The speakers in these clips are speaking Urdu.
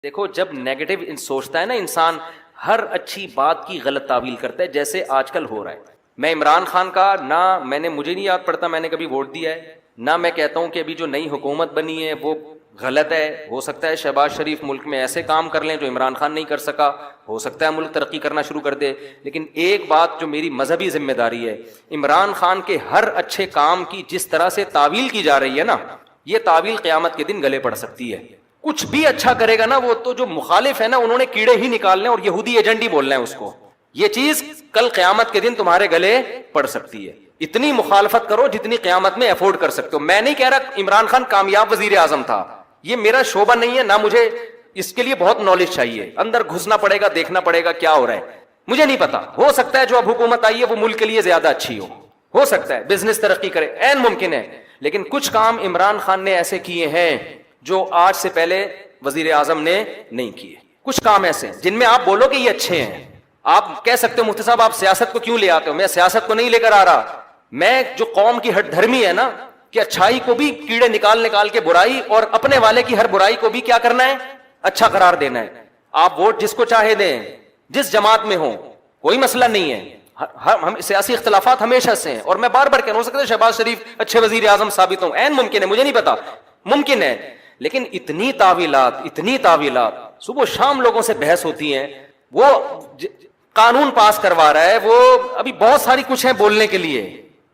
دیکھو جب نیگیٹو سوچتا ہے نا انسان، ہر اچھی بات کی غلط تعویل کرتا ہے، جیسے آج کل ہو رہا ہے۔ میں عمران خان کا نہ مجھے نہیں یاد پڑتا میں نے کبھی ووٹ دیا ہے، نہ میں کہتا ہوں کہ ابھی جو نئی حکومت بنی ہے وہ غلط ہے۔ ہو سکتا ہے شہباز شریف ملک میں ایسے کام کر لیں جو عمران خان نہیں کر سکا، ہو سکتا ہے ملک ترقی کرنا شروع کر دے، لیکن ایک بات جو میری مذہبی ذمہ داری ہے، عمران خان کے ہر اچھے کام کی جس طرح سے تعویل کی جا رہی ہے نا، یہ تعویل قیامت کے دن گلے پڑ سکتی ہے۔ کچھ بھی اچھا کرے گا نا، وہ تو جو مخالف ہے نا انہوں نے کیڑے ہی نکالنے اور یہودی ایجنٹ ہی بولنا ہے اس کو، یہ چیز کل قیامت کے دن تمہارے گلے پڑ سکتی ہے۔ اتنی مخالفت کرو جتنی قیامت میں افورڈ کر سکتے ہو۔ میں نہیں کہہ رہا عمران خان کامیاب وزیر اعظم تھا، یہ میرا شعبہ نہیں ہے، نہ مجھے اس کے لیے بہت نالج چاہیے، اندر گھسنا پڑے گا، دیکھنا پڑے گا کیا ہو رہا ہے، مجھے نہیں پتا۔ ہو سکتا ہے جو اب حکومت آئی ہے وہ ملک کے لیے زیادہ اچھی ہو سکتا ہے بزنس ترقی کرے، عین ممکن ہے، لیکن کچھ کام عمران خان نے ایسے کیے ہیں جو آج سے پہلے وزیر اعظم نے نہیں کیے۔ کچھ کام ایسے ہیں جن میں آپ بولو کہ یہ اچھے ہیں۔ آپ کہہ سکتے ہو مفتی صاحب آپ سیاست کو کیوں لے آتے ہو؟ میں سیاست کو نہیں لے کر آ رہا، میں جو قوم کی ہٹ دھرمی ہے نا کہ اچھائی کو بھی کیڑے نکال کے برائی، اور اپنے والے کی ہر برائی کو بھی کیا کرنا ہے، اچھا قرار دینا ہے۔ آپ ووٹ جس کو چاہے دیں، جس جماعت میں ہوں، کوئی مسئلہ نہیں ہے، ہم سیاسی اختلافات ہمیشہ سے ہیں، اور میں بار بار کہہ رہا ہوں، ہو سکتا ہے شہباز شریف اچھے وزیر اعظم ثابت ہوں، عین ممکن ہے، مجھے نہیں پتا، ممکن ہے، لیکن اتنی تعویلات صبح و شام لوگوں سے بحث ہوتی ہیں۔ وہ قانون پاس کروا رہا ہے، وہ ابھی بہت ساری کچھ ہیں بولنے کے لیے،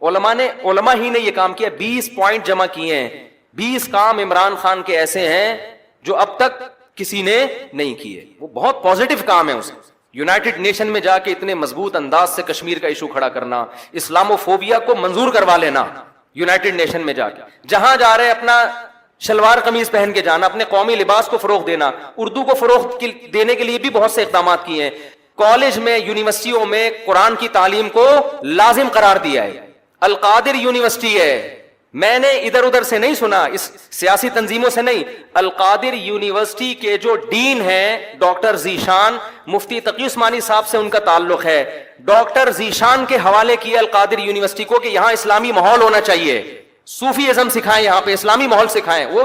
علماء ہی نے یہ کام کیا، 20 پوائنٹ جمع کیے ہیں، 20 کام عمران خان کے ایسے ہیں جو اب تک کسی نے نہیں کیے، وہ بہت پازیٹو کام ہے۔ اس یونائٹڈ نیشن میں جا کے اتنے مضبوط انداز سے کشمیر کا ایشو کھڑا کرنا، اسلاموفوبیا کو منظور کروا لینا یونائٹڈ نیشن میں جا کے، جہاں جا رہے اپنا شلوار قمیض پہن کے جانا، اپنے قومی لباس کو فروغ دینا، اردو کو فروغ دینے کے لیے بھی بہت سے اقدامات کیے ہیں۔ کالج میں، یونیورسٹیوں میں قرآن کی تعلیم کو لازم قرار دیا ہے۔ القادر یونیورسٹی ہے، میں نے ادھر ادھر سے نہیں سنا، اس سیاسی تنظیموں سے نہیں، القادر یونیورسٹی کے جو ڈین ہیں ڈاکٹر ذیشان، مفتی تقی عثمانی صاحب سے ان کا تعلق ہے، ڈاکٹر ذیشان کے حوالے کیا القادر یونیورسٹی کو کہ یہاں اسلامی ماحول ہونا چاہیے، صوفی ازم سکھائیں، یہاں پہ اسلامی ماحول سکھائیں۔ وہ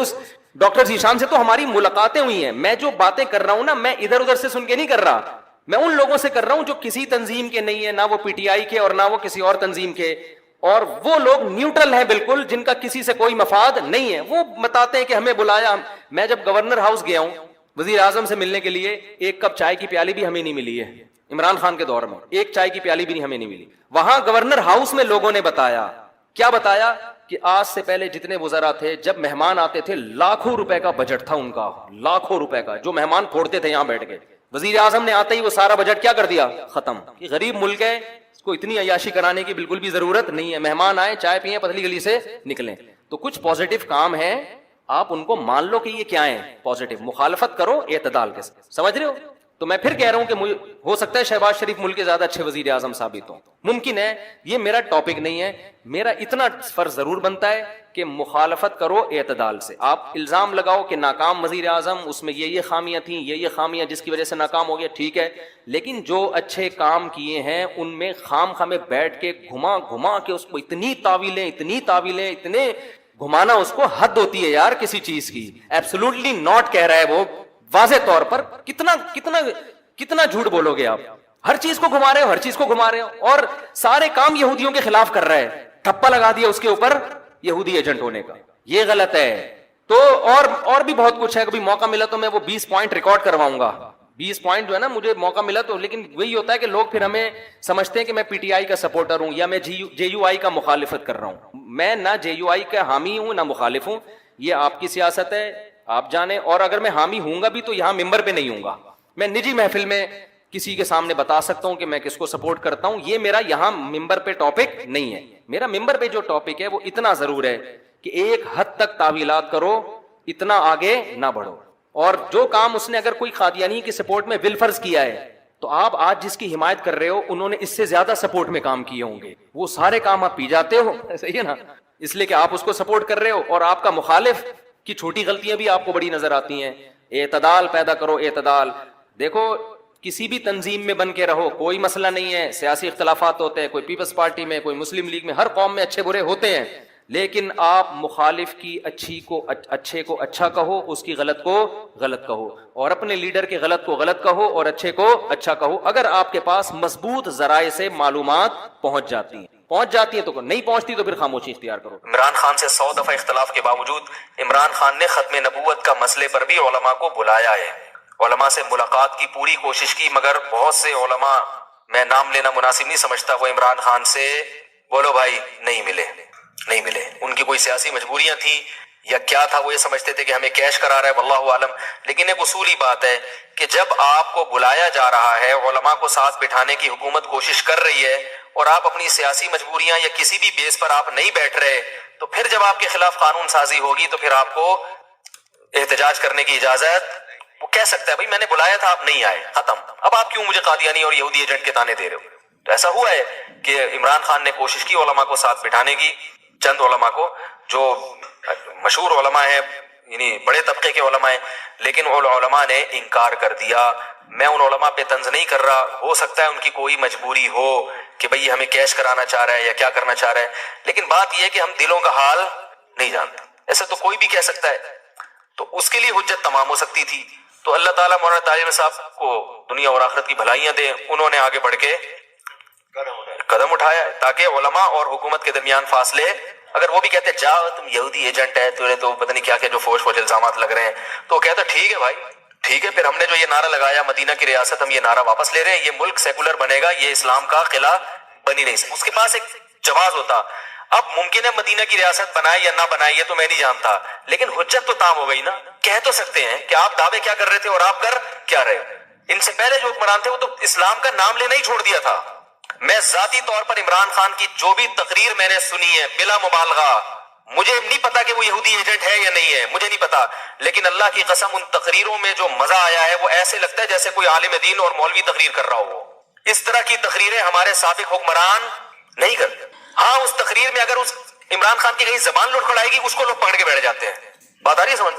ڈاکٹر ذیشان سے تو ہماری ملاقاتیں ہوئی ہیں۔ میں جو باتیں کر رہا ہوں نا، میں ادھر ادھر سے سن کے نہیں کر رہا، میں ان لوگوں سے کر رہا ہوں جو کسی تنظیم کے نہیں ہے، نہ وہ پی ٹی آئی کے اور نہ وہ کسی اور تنظیم کے، اور وہ لوگ نیوٹرل ہیں بالکل، جن کا کسی سے کوئی مفاد نہیں ہے۔ وہ بتاتے ہیں کہ ہمیں بلایا، میں جب گورنر ہاؤس گیا ہوں وزیر اعظم سے ملنے کے لیے، ایک کپ چائے کی پیالی بھی ہمیں نہیں ملی ہے، عمران خان کے دور میں ایک چائے کی پیالی بھی ہمیں نہیں ملی۔ وہاں گورنر ہاؤس میں لوگوں نے بتایا، کیا بتایا، کہ آج سے پہلے جتنے وزراء تھے جب مہمان آتے تھے لاکھوں روپے کا بجٹ تھا ان کا، لاکھوں روپے کا جو مہمان پھوڑتے تھے یہاں بیٹھ کے، وزیر اعظم نے آتے ہی وہ سارا بجٹ کیا کر دیا، ختم۔ یہ غریب ملک ہے، اس کو اتنی عیاشی کرانے کی بالکل بھی ضرورت نہیں ہے، مہمان آئے چائے پیئیں پتلی گلی سے نکلیں۔ تو کچھ پازیٹو کام ہیں، آپ ان کو مان لو کہ یہ کیا ہیں، پازیٹو، مخالفت کرو اعتدال کے ساتھ، سمجھ رہے ہو؟ تو میں پھر کہہ رہا ہوں کہ مجھے ہو سکتا ہے شہباز شریف ملک کے زیادہ اچھے وزیر اعظم ثابت ہوں، ممکن ہے، یہ میرا ٹاپک نہیں ہے، میرا اتنا فرض ضرور بنتا ہے کہ مخالفت کرو اعتدال سے۔ آپ الزام لگاؤ کہ ناکام وزیر اعظم، اس میں یہ خامیاں تھیں، یہ خامیاں جس کی وجہ سے ناکام ہو گیا، ٹھیک ہے، لیکن جو اچھے کام کیے ہیں ان میں خام خامے بیٹھ کے گھما کے اس کو اتنی تعویلیں اتنے گھمانا، اس کو حد ہوتی ہے یار کسی چیز کی۔ ایبسولوٹلی ناٹ کہہ رہا ہے وہ واضح طور پر، کتنا جھوٹ بولو گے آپ، ہر چیز کو گھما رہے ہو، اور سارے کام یہودیوں کے خلاف کر رہا ہے، ٹھپا لگا دیا اس کے اوپر یہودی ایجنٹ ہونے کا، یہ غلط ہے۔ تو اور بھی بہت کچھ ہے، کبھی موقع ملا تو میں وہ 20 پوائنٹ ریکارڈ کرواؤں گا، 20 پوائنٹ جو ہے نا، مجھے موقع ملا تو، لیکن وہی ہوتا ہے کہ لوگ پھر ہمیں سمجھتے ہیں کہ میں پی ٹی آئی کا سپورٹر ہوں یا میں جے یو آئی کا مخالفت کر رہا ہوں۔ میں نہ جے یو آئی کا حامی ہوں نہ مخالف ہوں، یہ آپ کی سیاست ہے، آپ جانیں، اور اگر میں حامی ہوں گا بھی تو یہاں ممبر پہ نہیں ہوں گا، میں نجی محفل میں کسی کے سامنے بتا سکتا ہوں کہ میں کس کو سپورٹ کرتا ہوں، یہ میرا یہاں ممبر پہ ٹاپک نہیں ہے۔ میرا ممبر پہ جو ٹاپک ہے وہ اتنا ضرور ہے کہ ایک حد تک تعویلات کرو، اتنا آگے نہ بڑھو، اور جو کام اس نے اگر کوئی قادیانی کی سپورٹ میں بالفرض کیا ہے تو آپ آج جس کی حمایت کر رہے ہو انہوں نے اس سے زیادہ سپورٹ میں کام کیے ہوں گے، وہ سارے کام آپ پی جاتے ہو، صحیح ہے نا، اس لیے کہ آپ اس کو سپورٹ کر رہے ہو، اور آپ کا مخالف کی چھوٹی غلطیاں بھی آپ کو بڑی نظر آتی ہیں۔ اعتدال پیدا کرو، اعتدال۔ دیکھو کسی بھی تنظیم میں بن کے رہو، کوئی مسئلہ نہیں ہے، سیاسی اختلافات ہوتے ہیں، کوئی پیپلز پارٹی میں، کوئی مسلم لیگ میں، ہر قوم میں اچھے برے ہوتے ہیں، لیکن آپ مخالف کی اچھے کو اچھا کہو، اس کی غلط کو غلط کہو، اور اپنے لیڈر کے غلط کو غلط کہو اور اچھے کو اچھا کہو، اگر آپ کے پاس مضبوط ذرائع سے معلومات پہنچ جاتی ہیں تو نہیں پہنچتی تو پھر خاموشی اختیار کرو۔ عمران خان سے 100 دفعہ اختلاف کے باوجود عمران خان نے ختم نبوت کا مسئلے پر بھی علماء کو بلایا ہے، علماء سے ملاقات کی پوری کوشش کی، مگر بہت سے علماء، میں نام لینا مناسب نہیں سمجھتا، وہ عمران خان سے بولو بھائی نہیں ملے۔ ان کی کوئی سیاسی مجبوریاں تھیں یا کیا تھا، وہ یہ سمجھتے تھے کہ ہمیں کیش کرا رہا ہے، واللہ عالم۔ لیکن ایک اصولی بات ہے کہ جب آپ کو بلایا جا رہا ہے، علماء کو ساتھ بٹھانے کی حکومت کوشش کر رہی ہے، اور آپ اپنی سیاسی مجبوریاں یا کسی بھی بیس پر آپ نہیں بیٹھ رہے، تو پھر جب آپ کے خلاف قانون سازی ہوگی تو پھر آپ کو احتجاج کرنے کی اجازت، وہ کہہ سکتا ہے بھائی میں نے بلایا تھا آپ نہیں آئے، ختم، اب آپ کیوں مجھے قادیانی اور یہودی ایجنٹ کے تانے دے رہے ہو؟ تو ایسا ہوا ہے کہ عمران خان نے کوشش کی علماء کو ساتھ بٹھانے کی، چند علماء کو جو مشہور علماء ہیں، یعنی بڑے طبقے کے علماء ہیں، لیکن ان علماء نے انکار کر دیا۔ میں ان علماء پہ طنز نہیں کر رہا، ہو سکتا ہے ان کی کوئی مجبوری ہو کہ بھئی ہمیں کیش کرانا چاہ رہا ہے یا کیا کرنا چاہ رہا ہے، لیکن بات یہ ہے کہ ہم دلوں کا حال نہیں جانتے، ایسے تو کوئی بھی کہہ سکتا ہے، تو اس کے لیے حجت تمام ہو سکتی تھی۔ تو اللہ تعالیٰ مولانا طاہر صاحب کو دنیا اور آخرت کی بھلائیاں دے، انہوں نے آگے بڑھ کے قدم اٹھایا تاکہ علماء اور حکومت کے درمیان فاصلے، اگر وہ بھی کہتے جاؤ تم یہودی ایجنٹ ہے، تمہیں تو پتہ نہیں کیا کیا جو فوج الزامات لگ رہے ہیں، تو وہ کہتا ٹھیک ہے بھائی ٹھیک ہے، پھر ہم نے جو یہ نعرہ لگایا مدینہ کی ریاست، ہم یہ نعرہ واپس لے رہے ہیں، یہ ملک سیکولر بنے گا، یہ اسلام کا قلعہ بن ہی نہیں سکتا۔ اس کے پاس ایک جواز ہوتا، اب ممکن ہے مدینہ کی ریاست بنائے یا نہ بنائے یہ تو میں نہیں جانتا، لیکن حجت تو تام ہو گئی نا، کہہ تو سکتے ہیں کہ آپ دعوے کیا کر رہے تھے اور آپ کر کیا رہے ہو۔ ان سے پہلے جو حکمران تھے وہ تو اسلام کا نام لینا ہی چھوڑ دیا تھا۔ میں ذاتی طور پر عمران خان کی جو بھی تقریر میں نے سنی ہے بلا مبالغہ، مجھے نہیں پتا کہ وہ یہودی ایجنٹ ہے یا نہیں ہے، مجھے نہیں پتا، لیکن اللہ کی قسم ان تقریروں میں جو مزہ آیا ہے وہ ایسے لگتا ہے جیسے کوئی عالم دین اور مولوی تقریر کر رہا ہو۔ اس طرح کی تقریریں ہمارے سابق حکمران نہیں کرتے۔ ہاں اس تقریر میں اگر اس عمران خان کی کہیں زبان لڑکھڑائے گی اس کو لوگ پکڑ کے بیٹھ جاتے ہیں، بات آ رہی ہے سمجھ؟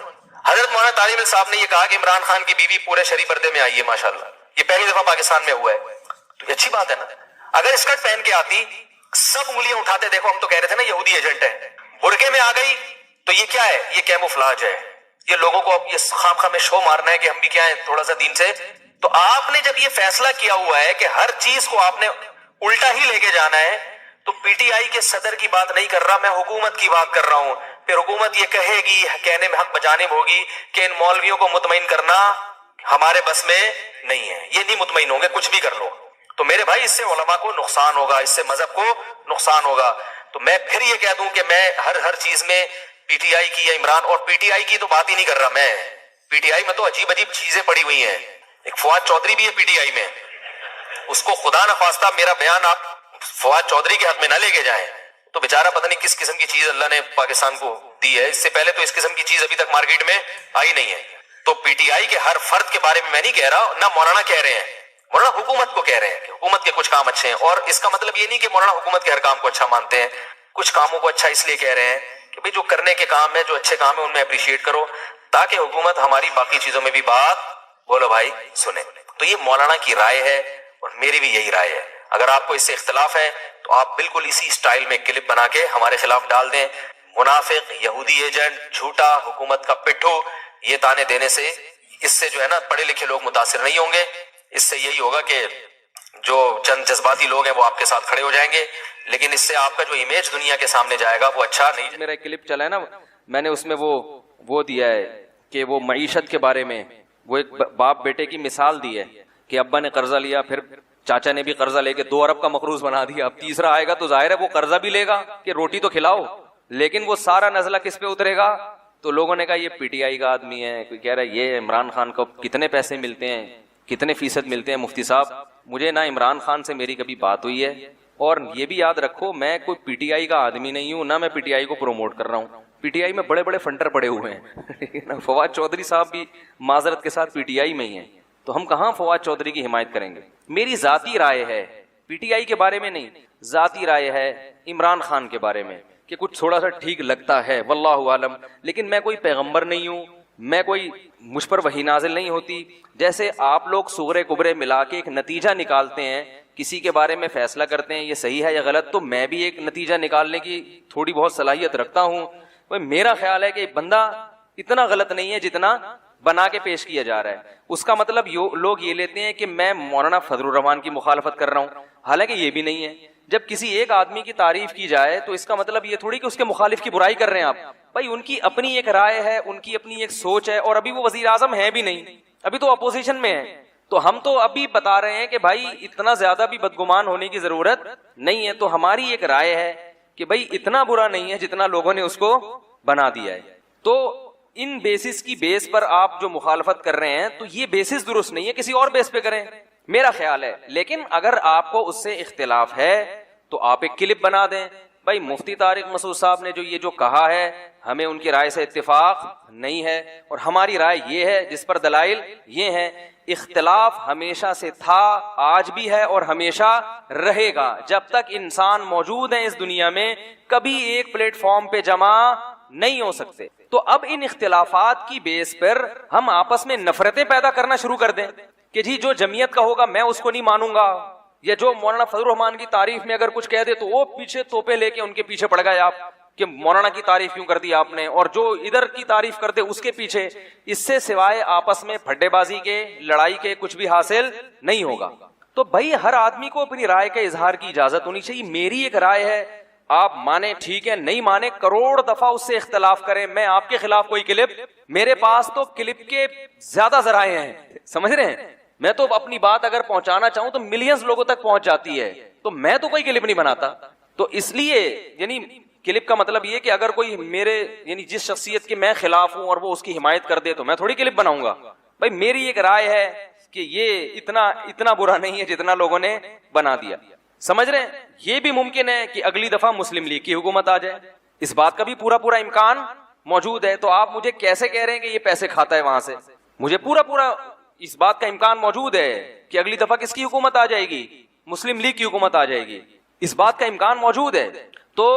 حضرت مولانا طارق صاحب نے یہ کہا کہ عمران خان کی بیوی پورے شرعی پردے میں آئی ہے، ماشاءاللہ یہ پہلی دفعہ پاکستان میں ہوا ہے، تو یہ اچھی بات ہے نا۔ اگر اسکرٹ پہن کے آتی سب انگلیاں اٹھاتے، دیکھو ہم تو کہہ رہے تھے نا یہودی ایجنٹ ہے، برقعے میں آ گئی تو یہ کیا ہے؟ یہ کیموفلاج ہے، یہ لوگوں کو اب یہ خام خواہ میں شو مارنا ہے کہ ہم بھی کیا ہیں تھوڑا سا دین سے۔ تو آپ نے جب یہ فیصلہ کیا ہوا ہے کہ ہر چیز کو آپ نے الٹا ہی لے کے جانا ہے، تو پی ٹی آئی کے صدر کی بات نہیں کر رہا میں، حکومت کی بات کر رہا ہوں۔ پھر حکومت یہ کہے گی، کہنے میں حق بجانب ہوگی کہ ان مولویوں کو مطمئن کرنا ہمارے بس میں نہیں ہے، یہ نہیں مطمئن ہوں گے کچھ بھی کر لو، تو میرے بھائی اس سے علماء کو نقصان ہوگا، اس سے مذہب کو نقصان ہوگا۔ تو میں پھر یہ کہہ دوں کہ میں ہر چیز میں پی ٹی آئی کی یا عمران، اور پی ٹی آئی کی تو بات ہی نہیں کر رہا میں، پی ٹی آئی میں تو عجیب عجیب چیزیں پڑی ہوئی ہیں، ایک فواد چودھری بھی ہے پی ٹی آئی میں، اس کو خدا نخواستہ میرا بیان آپ فواد چودھری کے حق میں نہ لے کے جائیں، تو بیچارہ پتہ نہیں کس قسم کی چیز اللہ نے پاکستان کو دی ہے، اس سے پہلے تو اس قسم کی چیز ابھی تک مارکیٹ میں آئی نہیں ہے۔ تو پی ٹی آئی کے ہر فرد کے بارے میں نہیں کہہ رہا، نہ مولانا کہہ رہے ہیں، مولانا حکومت کو کہہ رہے ہیں کہ حکومت کے کچھ کام اچھے ہیں، اور اس کا مطلب یہ نہیں کہ مولانا حکومت کے ہر کام کو اچھا مانتے ہیں، کچھ کاموں کو اچھا اس لیے کہہ رہے ہیں کہ بھئی جو کرنے کے کام ہے، جو اچھے کام ہے ان میں اپریشیٹ کرو، تاکہ حکومت ہماری باقی چیزوں میں بھی بات بولو بھائی سنیں۔ تو یہ مولانا کی رائے ہے اور میری بھی یہی رائے ہے۔ اگر آپ کو اس سے اختلاف ہے تو آپ بالکل اسی سٹائل میں کلپ بنا کے ہمارے خلاف ڈال دیں، منافق، یہودی ایجنٹ، جھوٹا، حکومت کا پٹھو، یہ تانے دینے سے اس سے جو ہے نا پڑھے لکھے لوگ متاثر نہیں ہوں گے، اس سے یہی ہوگا کہ جو چند جذباتی لوگ ہیں وہ آپ کے ساتھ کھڑے ہو جائیں گے، لیکن اس سے آپ کا جو امیج دنیا کے سامنے جائے گا وہ اچھا نہیں۔ میرا ایک کلپ چلا ہے نا، میں نے اس میں وہ دیا ہے کہ وہ معیشت کے بارے میں وہ ایک باپ بیٹے کی مثال دی ہے کہ ابا نے قرضہ لیا، پھر چاچا نے بھی قرضہ لے کے 2 ارب کا مقروض بنا دیا، اب تیسرا آئے گا تو ظاہر ہے وہ قرضہ بھی لے گا کہ روٹی تو کھلاؤ، لیکن وہ سارا نزلہ کس پہ اترے گا؟ تو لوگوں نے کہا یہ پی ٹی آئی کا آدمی ہے، کوئی کہہ رہا ہے یہ عمران خان کو کتنے پیسے ملتے ہیں، کتنے فیصد ملتے ہیں۔ مفتی صاحب مجھے نہ عمران خان سے میری کبھی بات ہوئی ہے، اور یہ بھی یاد رکھو میں کوئی پی ٹی آئی کا آدمی نہیں ہوں، نہ میں پی ٹی آئی کو پروموٹ کر رہا ہوں۔ پی ٹی آئی میں بڑے بڑے فنڈر پڑے ہوئے ہیں فواد چودھری صاحب بھی معذرت کے ساتھ پی ٹی آئی میں ہی ہیں، تو ہم کہاں فواد چودھری کی حمایت کریں گے؟ میری ذاتی رائے ہے، پی ٹی آئی کے بارے میں نہیں، ذاتی رائے ہے عمران خان کے بارے میں کہ کچھ تھوڑا سا ٹھیک لگتا ہے، واللہ عالم، لیکن میں کوئی پیغمبر نہیں ہوں، میں کوئی مجھ پر وحی نازل نہیں ہوتی۔ جیسے آپ لوگ صغرے کبرے ملا کے ایک نتیجہ نکالتے ہیں کسی کے بارے میں فیصلہ کرتے ہیں یہ صحیح ہے یا غلط, تو میں بھی ایک نتیجہ نکالنے کی تھوڑی بہت صلاحیت رکھتا ہوں. میرا خیال ہے کہ بندہ اتنا غلط نہیں ہے جتنا بنا کے پیش کیا جا رہا ہے. اس کا مطلب لوگ یہ لیتے ہیں کہ میں مولانا فضل الرحمان کی مخالفت کر رہا ہوں, حالانکہ یہ بھی نہیں ہے. جب کسی ایک آدمی کی تعریف کی جائے تو اس کا مطلب یہ تھوڑی کہ اس کے مخالف کی برائی کر رہے ہیں آپ. بھائی ان کی اپنی ایک رائے ہے, ان کی اپنی ایک سوچ ہے, اور ابھی وہ وزیر اعظم ہے بھی نہیں, ابھی تو اپوزیشن میں ہے. تو ہم تو ابھی بتا رہے ہیں کہ بھائی اتنا زیادہ بھی بدگمان ہونے کی ضرورت نہیں ہے. تو ہماری ایک رائے ہے کہ بھائی اتنا برا نہیں ہے جتنا لوگوں نے اس کو بنا دیا ہے. تو ان بیسس کی بیس پر آپ جو مخالفت کر رہے ہیں تو یہ بیسس درست نہیں ہے, کسی اور بیس پہ کریں, میرا خیال ہے. لیکن اگر آپ کو اس سے اختلاف ہے تو آپ ایک کلپ بنا دیں, بھائی مفتی طارق مسعود صاحب نے جو یہ جو کہا ہے ہمیں ان کی رائے سے اتفاق نہیں ہے, اور ہماری رائے یہ ہے جس پر دلائل یہ ہیں. اختلاف ہمیشہ سے تھا, آج بھی ہے اور ہمیشہ رہے گا. جب تک انسان موجود ہیں اس دنیا میں کبھی ایک پلیٹ فارم پہ جمع نہیں ہو سکتے. تو اب ان اختلافات کی بیس پر ہم آپس میں نفرتیں پیدا کرنا شروع کر دیں کہ جی جو جمعیت کا ہوگا میں اس کو نہیں مانوں گا, یا جو مولانا فضل الرحمان کی تعریف میں اگر کچھ کہہ دے تو وہ پیچھے توپے لے کے ان کے پیچھے پڑ گئے آپ کہ مولانا کی تعریف کیوں کر دی آپ نے, اور جو ادھر کی تعریف کرتے اس کے پیچھے. اس سے سوائے آپس میں پھڈے بازی کے, لڑائی کے کچھ بھی حاصل نہیں ہوگا. تو بھائی ہر آدمی کو اپنی رائے کے اظہار کی اجازت ہونی چاہیے. میری ایک رائے ہے, آپ مانے ٹھیک ہے, نہیں مانے کروڑ دفعہ اس سے اختلاف کریں. میں آپ کے خلاف کوئی کلپ, میرے پاس تو کلپ کے زیادہ ذرائع ہیں, سمجھ رہے ہیں. میں تو اپنی بات اگر پہنچانا چاہوں تو ملینز لوگوں تک پہنچ جاتی ہے, تو میں تو کوئی کلپ نہیں بناتا. تو اس لیے یعنی کلپ کا مطلب یہ کہ اگر کوئی میرے یعنی جس شخصیت کے میں خلاف ہوں اور وہ اس کی حمایت کر دے تو میں تھوڑی کلپ بناؤں گا. بھائی میری ایک رائے ہے کہ یہ اتنا برا نہیں ہے جتنا لوگوں نے بنا دیا. سمجھ رہے ہیں. یہ بھی ممکن ہے کہ اگلی دفعہ مسلم لیگ کی حکومت آ جائے, اس بات کا بھی پورا امکان موجود ہے. تو آپ مجھے کیسے کہہ رہے ہیں کہ یہ پیسے کھاتا ہے وہاں سے؟ مجھے پورا اس بات کا امکان موجود ہے کہ اگلی دفعہ کس کی حکومت آ جائے گی, مسلم لیگ کی حکومت آ جائے گی, اس بات کا امکان موجود ہے. تو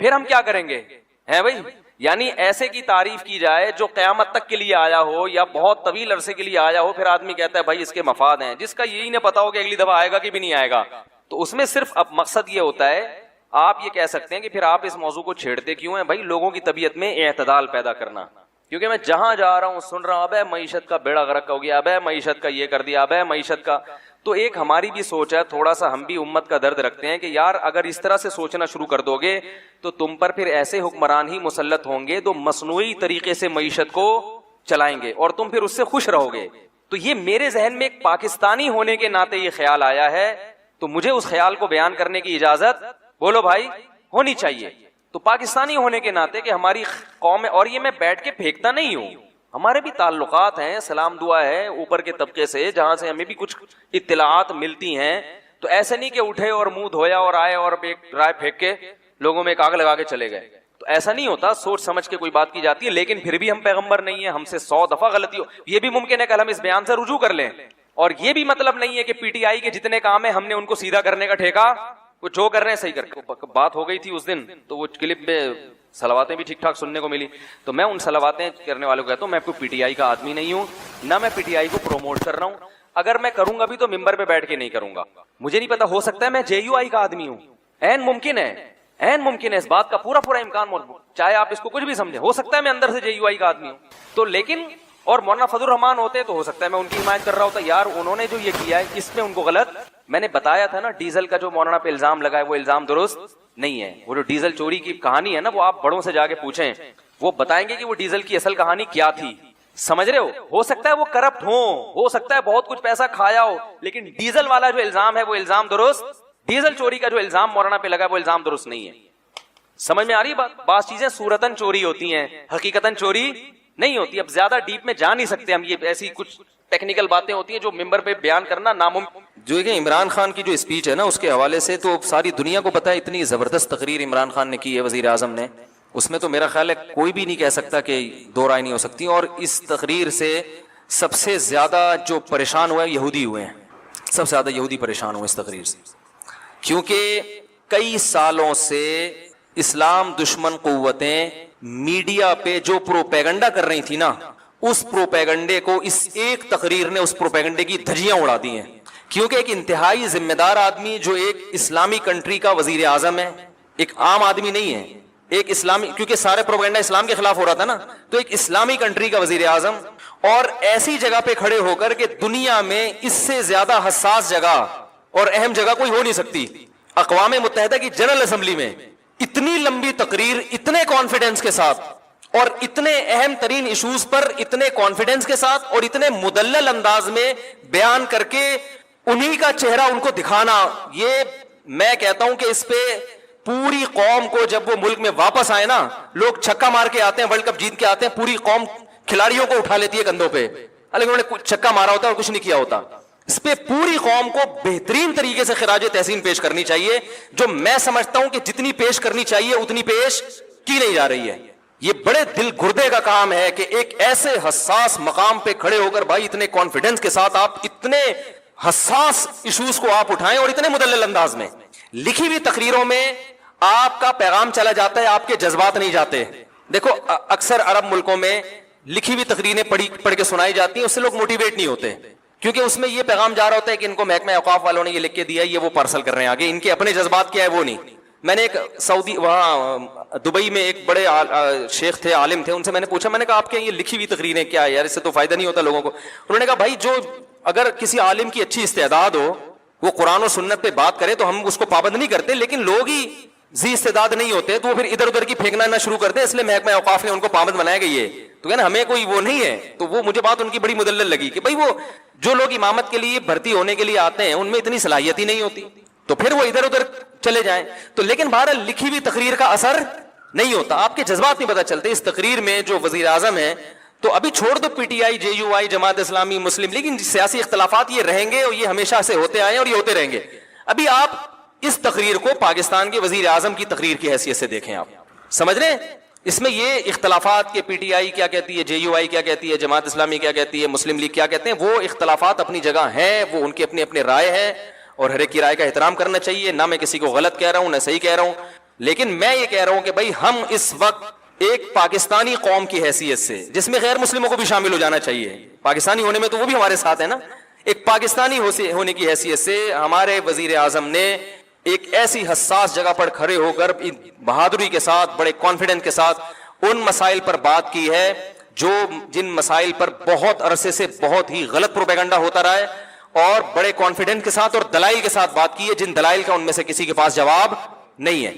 پھر ہم کیا کریں گے ہیں بھائی؟ یعنی ایسے کی تعریف کی جائے جو قیامت تک کے لیے آیا ہو یا بہت طویل عرصے کے لیے آیا ہو, پھر آدمی کہتا ہے بھائی اس کے مفاد ہیں, جس کا یہی نہ پتا ہو کہ اگلی دفعہ آئے گا کہ بھی نہیں آئے گا. تو اس میں صرف اب مقصد یہ ہوتا ہے, آپ یہ کہہ سکتے ہیں کہ پھر آپ اس موضوع کو چھیڑتے کیوں ہیں بھائی؟ لوگوں کی طبیعت میں اعتدال پیدا کرنا. کیونکہ میں جہاں جا رہا ہوں سن رہا ہوں اب ہے معیشت کا بیڑا غرق ہو گیا, اب ہے معیشت کا یہ کر دیا, اب ہے معیشت کا. تو ایک ہماری بھی سوچ ہے, تھوڑا سا ہم بھی امت کا درد رکھتے ہیں کہ یار اگر اس طرح سے سوچنا شروع کر دو گے تو تم پر پھر ایسے حکمران ہی مسلط ہوں گے جو مصنوعی طریقے سے معیشت کو چلائیں گے اور تم پھر اس سے خوش رہو گے. تو یہ میرے ذہن میں ایک پاکستانی ہونے کے ناطے یہ خیال آیا ہے, تو مجھے اس خیال کو بیان کرنے کی اجازت بولو بھائی ہونی چاہیے. تو پاکستانی ہونے کے ناطے کہ ہماری قوم ہے, اور یہ میں بیٹھ کے پھینکتا نہیں ہوں, ہمارے بھی تعلقات ہیں, سلام دعا ہے اوپر کے طبقے سے جہاں سے ہمیں بھی کچھ اطلاعات ملتی ہیں. تو ایسے نہیں کہ اٹھے اور منہ دھویا اور آئے اور ایک رائے پھینک کے لوگوں میں ایک آگ لگا کے چلے گئے. تو ایسا نہیں ہوتا, سوچ سمجھ کے کوئی بات کی جاتی ہے. لیکن پھر بھی ہم پیغمبر نہیں ہیں, ہم سے 100 دفعہ غلطی ہو. یہ بھی ممکن ہے کہ ہم اس بیان سے رجوع کر لیں, اور یہ بھی مطلب نہیں ہے کہ پی ٹی آئی کے جتنے کام ہیں ہم نے ان کو سیدھا کرنے کا ٹھیکہ, وہ جو کر رہے ہیں صحیح کر. بات ہو گئی تھی اس دن تو وہ کلپ میں صلواتیں بھی ٹھیک ٹھاک سننے کو ملی, تو میں ان صلواتیں کرنے والوں کو کہتا ہوں میں کوئی پی ٹی آئی کا آدمی نہیں ہوں, نہ میں پی ٹی آئی کو پروموٹ کر رہا ہوں. اگر میں کروں گا بھی تو ممبر پہ بیٹھ کے نہیں کروں گا. مجھے نہیں پتا, ہو سکتا ہے میں جے یو آئی کا آدمی ہوں, عین ممکن ہے, اس بات کا پورا امکان موجود, چاہے آپ اس کو کچھ بھی سمجھیں, ہو سکتا ہے میں اندر سے جے یو آئی کا آدمی ہوں. تو لیکن اور مولانا فضل الرحمان ہوتے تو ہو سکتا ہے میں ان کی حمایت کر رہا ہوتا, یار انہوں نے جو یہ کیا ہے اس میں ان کو غلط. میں نے بتایا تھا نا ڈیزل کا جو مولانا پہ الزام لگا ہے وہ الزام درست نہیں ہے. وہ جو ڈیزل چوری کی کہانی ہے نا, وہ آپ بڑوں سے جا کے پوچھیں, وہ بتائیں گے کہ وہ ڈیزل کی اصل کہانی کیا تھی. سمجھ رہے ہو سکتا ہے وہ کرپٹ ہو سکتا ہے بہت کچھ پیسہ کھایا ہو, لیکن ڈیزل والا جو الزام ہے وہ الزام درست, ڈیزل چوری کا جو الزام مولانا پہ لگا ہے وہ الزام درست نہیں ہے. سمجھ میں آ رہی بات؟ بعض چیزیں صورتاً چوری ہوتی ہیں, حقیقتاً چوری نہیں ہوتی. اب زیادہ ڈیپ میں جا نہیں سکتے ہم, یہ ایسی کچھ ٹیکنیکل باتیں ہوتی ہیں جو ممبر پہ بیان کرنا ناممکن. جو کہ عمران خان کی جو اسپیچ ہے نا اس کے حوالے سے تو ساری دنیا کو پتا ہے, اتنی زبردست تقریر عمران خان نے کی ہے وزیر اعظم نے, اس میں تو میرا خیال ہے کوئی بھی نہیں کہہ سکتا کہ دو رائے نہیں ہو سکتی. اور اس تقریر سے سب سے زیادہ جو پریشان ہوئے یہودی ہوئے ہیں, سب سے زیادہ یہودی پریشان ہوئے اس تقریر سے, کیونکہ کئی سالوں سے اسلام دشمن قوتیں میڈیا پہ جو پروپیگنڈا کر رہی تھی نا, اس پروپیگنڈے کو اس ایک تقریر نے اس پروپیگنڈے کی دھجیاں اڑا دی ہیں کیونکہ ایک انتہائی ذمہ دار آدمی جو ایک اسلامی کنٹری کا وزیر اعظم ہے، ایک عام آدمی نہیں ہے، ایک اسلامی، کیونکہ سارے پروپیگنڈا اسلام کے خلاف ہو رہا تھا نا، تو ایک اسلامی کنٹری کا وزیر اعظم، اور ایسی جگہ پہ کھڑے ہو کر کہ دنیا میں اس سے زیادہ حساس جگہ اور اہم جگہ کوئی ہو نہیں سکتی، اقوام متحدہ کی جنرل اسمبلی میں اتنی لمبی تقریر اتنے کانفیڈنس کے ساتھ اور اتنے اہم ترین ایشوز پر اتنے کانفیڈنس کے ساتھ اور اتنے مدلل انداز میں بیان کر کے انہی کا چہرہ ان کو دکھانا، یہ میں کہتا ہوں کہ اس پہ پوری قوم کو، جب وہ ملک میں واپس آئے نا، لوگ چھکا مار کے آتے ہیں، ورلڈ کپ جیت کے آتے ہیں، پوری قوم کھلاڑیوں کو اٹھا لیتی ہے کندھوں پہ، حالانکہ انہوں نے چھکا مارا ہوتا ہے اور کچھ نہیں کیا ہوتا. اس پہ پوری قوم کو بہترین طریقے سے خراج تحسین پیش کرنی چاہیے، جو میں سمجھتا ہوں کہ جتنی پیش کرنی چاہیے اتنی پیش کی نہیں جا رہی ہے. یہ بڑے دل گردے کا کام ہے کہ ایک ایسے حساس مقام پہ کھڑے ہو کر بھائی اتنے کانفیڈنس کے ساتھ آپ اتنے حساس ایشوز کو آپ اٹھائیں اور اتنے مدلل انداز میں. لکھی ہوئی تقریروں میں آپ کا پیغام چلا جاتا ہے، آپ کے جذبات نہیں جاتے. دیکھو اکثر عرب ملکوں میں لکھی ہوئی تقریریں پڑھ کے سنائی جاتی ہیں، اس سے لوگ موٹیویٹ نہیں ہوتے، کیونکہ اس میں یہ پیغام جا رہا ہوتا ہے کہ ان کو محکمہ اوقاف والوں نے یہ لکھ کے دیا ہے، یہ وہ پارسل کر رہے ہیں آگے، ان کے اپنے جذبات کیا ہے وہ نہیں. میں نے ایک سعودی وہاں دبئی میں ایک بڑے شیخ تھے، عالم تھے، ان سے میں نے پوچھا، میں نے کہا آپ کے یہ لکھی ہوئی تقریریں کیا ہے یار، اس سے تو فائدہ نہیں ہوتا لوگوں کو. انہوں نے کہا بھائی جو اگر کسی عالم کی اچھی استعداد ہو، وہ قرآن و سنت پہ بات کرے تو ہم اس کو پابند نہیں کرتے، لیکن لوگ ہی ذی استعداد نہیں ہوتے تو وہ پھر ادھر ادھر کی پھینکنا نہ شروع کرتے، اس لیے محکمہ اوقاف نے ان کو پابند بنایا گئی ہے. تو کہنا ہمیں کوئی وہ نہیں ہے. تو وہ مجھے بات ان کی بڑی مدلل لگی کہ بھائی وہ جو لوگ امامت کے لیے بھرتی ہونے کے لیے آتے ہیں ان میں اتنی صلاحیت ہی نہیں ہوتی، تو پھر وہ ادھر ادھر چلے جائیں. تو لیکن بہرحال لکھی ہوئی تقریر کا اثر نہیں ہوتا، آپ کے جذبات نہیں پتہ چلتے. اس تقریر میں جو وزیر اعظم ہے، تو ابھی چھوڑ دو P T I, J you I, Jamaat Islami, Muslim league, سیاسی اختلافات یہ رہیں گے اور یہ ہمیشہ سے ہوتے آئے اور یہ ہوتے رہیں گے. ابھی آپ اس تقریر کو پاکستان کے وزیر اعظم کی تقریر کی حیثیت سے دیکھیں، آپ سمجھ رہے ہیں اس میں یہ اختلافات کے پی ٹی آئی کیا کہتی ہے، جے یو آئی کیا کہتی ہے، جماعت اسلامی کیا کہتی ہے، مسلم لیگ کیا کہتے ہیں، وہ اختلافات اپنی جگہ ہیں، وہ ان کی اپنی اپنی رائے ہے اور ہر ایک کی رائے کا احترام کرنا چاہیے. نہ میں کسی کو غلط کہہ رہا ہوں نہ صحیح کہہ رہا ہوں، لیکن میں یہ کہہ رہا ہوں کہ بھائی ہم اس وقت ایک پاکستانی قوم کی حیثیت سے، جس میں غیر مسلموں کو بھی شامل ہو جانا چاہیے، پاکستانی ہونے میں تو وہ بھی ہمارے ساتھ ہے نا، ایک پاکستانی ہونے کی حیثیت سے ہمارے وزیر اعظم نے ایک ایسی حساس جگہ پر کھڑے ہو کر بہادری کے ساتھ، بڑے کانفیڈنس کے ساتھ ان مسائل پر بات کی ہے جن مسائل پر بہت عرصے سے بہت ہی غلط پروپیگنڈا ہوتا رہا ہے، اور بڑے کانفیڈنس کے ساتھ اور دلائل کے ساتھ بات کی ہے جن دلائل کا ان میں سے کسی کے پاس جواب نہیں ہے.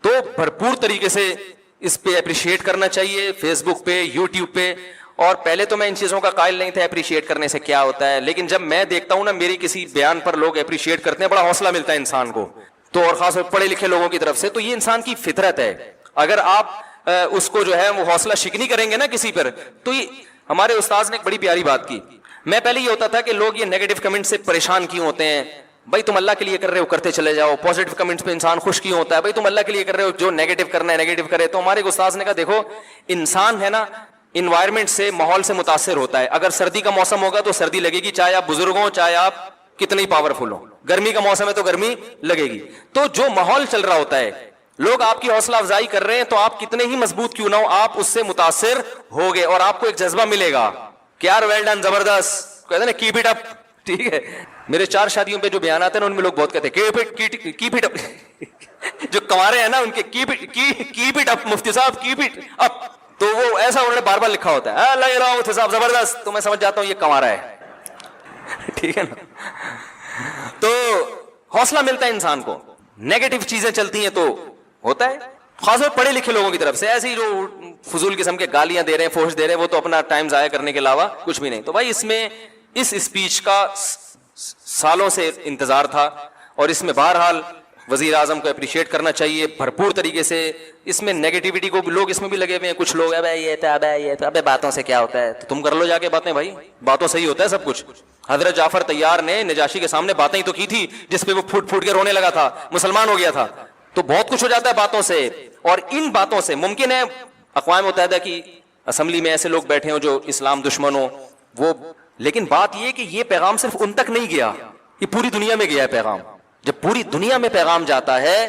تو بھرپور طریقے سے اس پہ اپریشیٹ کرنا چاہیے، فیس بک پہ، یوٹیوب پہ. اور پہلے تو میں ان چیزوں کا قائل نہیں تھا اپریشیٹ کرنے سے کیا ہوتا ہے، لیکن جب میں دیکھتا ہوں نا میری کسی بیان پر لوگ اپریشیٹ کرتے ہیں، بڑا حوصلہ ملتا ہے انسان کو، تو اور خاص طور پڑھے لکھے لوگوں کی طرف سے. تو یہ انسان کی فطرت ہے، اگر آپ اس کو جو ہے وہ حوصلہ شکنی کریں گے نا کسی پر. تو یہ ہمارے استاذ نے ایک بڑی پیاری بات کی. میں پہلے یہ ہوتا تھا کہ لوگ یہ نیگیٹو کمنٹ سے پریشان کیوں ہوتے ہیں، بھائی تم اللہ کے لیے کر رہے ہو کرتے چلے جاؤ، پازیٹو کمنٹس پہ انسان خوش کیوں ہوتا ہے، بھائی تم اللہ کے لیے کر رہے ہو، جو نیگیٹو کرنا ہے نیگیٹو کرے. تو ہمارے استاذ نے کہا دیکھو انسان ہے نا انوائرمنٹ سے، ماحول سے متاثر ہوتا ہے. اگر سردی کا موسم ہوگا تو سردی لگے گی، چاہے آپ بزرگ ہوں چاہے آپ کتنے ہی پاورفل ہوں. گرمی کا موسم ہے تو گرمی لگے گی. تو جو ماحول چل رہا ہوتا ہے، لوگ آپ کی حوصلہ افزائی کر رہے ہیں تو آپ کتنے ہی مضبوط کیوں نہ ہو، آپ اس سے متاثر ہوگے اور آپ کو ایک جذبہ ملے گا کہ یار ویل ڈن، زبردست، کہتے ہیں نا کیپ اٹ اپ. ٹھیک ہے، میرے 4 شادیوں پہ جو بیانات ہیں نا ان میں لوگ بہت کہتے ہیں کیپ اٹ اپ. جو کنوارے ہیں نا ان کے کیپ اٹ اپ، مفتی صاحب کیپ اٹ اپ. تو وہ ایسا انہوں نے بار بار لکھا ہوتا ہے، اللہ اللہ مفتی صاحب زبردست. تو میں سمجھ جاتا ہوں یہ کنوارا ہے. ٹھیک ہے نا. تو حوصلہ ملتا ہے انسان کو. نیگیٹو چیزیں چلتی ہیں تو ہوتا ہے، خاص طور پڑھے لکھے لوگوں کی طرف سے. ایسی جو فضول قسم کے گالیاں دے رہے ہیں، فوش دے رہے ہیں، وہ تو اپنا ٹائم ضائع کرنے کے علاوہ کچھ بھی نہیں. تو بھائی اس میں اس اسپیچ کا سالوں سے انتظار تھا اور اس میں بہرحال وزیر اعظم کو اپریشیٹ کرنا چاہیے بھرپور طریقے سے. اس میں نیگیٹیوٹی کو لوگ اس میں بھی لگے ہوئے ہیں. کچھ لوگ یہ تھا ابے باتوں سے کیا ہوتا ہے، تو تم کر لو جا کے باتیں. بھائی باتوں سے ہی ہوتا ہے سب کچھ. حضرت جعفر طیار نے نجاشی کے سامنے باتیں ہی تو کی تھی جس پہ وہ پھوٹ پھوٹ کے رونے لگا تھا، مسلمان ہو گیا تھا. تو بہت کچھ ہو جاتا ہے باتوں سے. اور ان باتوں سے ممکن ہے اقوام متحدہ کی اسمبلی میں ایسے لوگ بیٹھے ہوں جو اسلام دشمن ہوں، وہ، لیکن بات یہ کہ یہ پیغام صرف ان تک نہیں گیا، یہ پوری دنیا میں گیا ہے پیغام. جب پوری دنیا میں پیغام جاتا ہے